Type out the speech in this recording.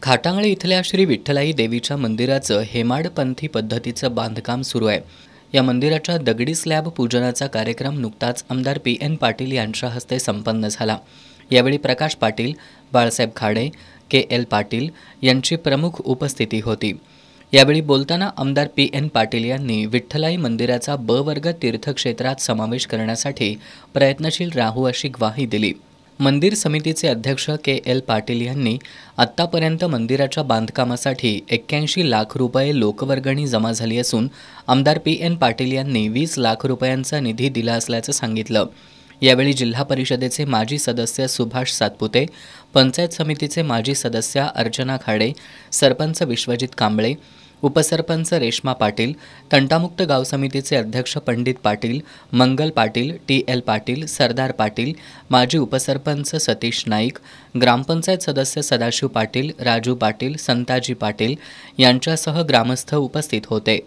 खाटांगळे इथल्या श्री विठ्ठलाई देवीच्या मंदिराचं हेमाडपंथी पद्धतीचं बांधकाम सुरू आहे। या मंदिराच्या दगडी स्लॅब पूजनाचा कार्यक्रम नुकताच आमदार पी.एन. पाटील यांच्या हस्ते संपन्न झाला। यावेळी प्रकाश पाटील, बाळासाहेब खाडे, के.एल. पाटील यांची प्रमुख उपस्थिती होती। यावेळी बोलताना आमदार पी.एन. पाटील यांनी विठ्ठलाई मंदिराचा ब वर्ग तीर्थक्षेत्रात समावेश करण्यासाठी प्रयत्नशील राहू अशी ग्वाही दिली। मंदिर समितीचे अध्यक्ष के.एल. पाटील यांनी आत्तापर्यंत मंदिराच्या बांधकामासाठी 81 लाख रुपये लोकवर्गणी जमा झाली असून आमदार पी.एन. पाटील यांनी 20 लाख रुपयांचा निधी दिला असल्याचं सांगितलं। यावेळी जिल्हा परिषदेचे माजी सदस्य सुभाष सातपुते, पंचायत समितीचे माजी सदस्य अर्चना खाडे, सरपंच विश्वजित कांबळे, उपसरपंच रेश्मा पाटील, तंटामुक्त गाव समितीचे अध्यक्ष पंडित पाटील, मंगल पाटील, टी.एल. पाटील, सरदार पाटील, माजी उपसरपंच सतीश नाईक, ग्रामपंचायत सदस्य सदाशिव पाटील, राजू पाटील, संताजी पाटील यांच्यासह ग्रामस्थ उपस्थित होते।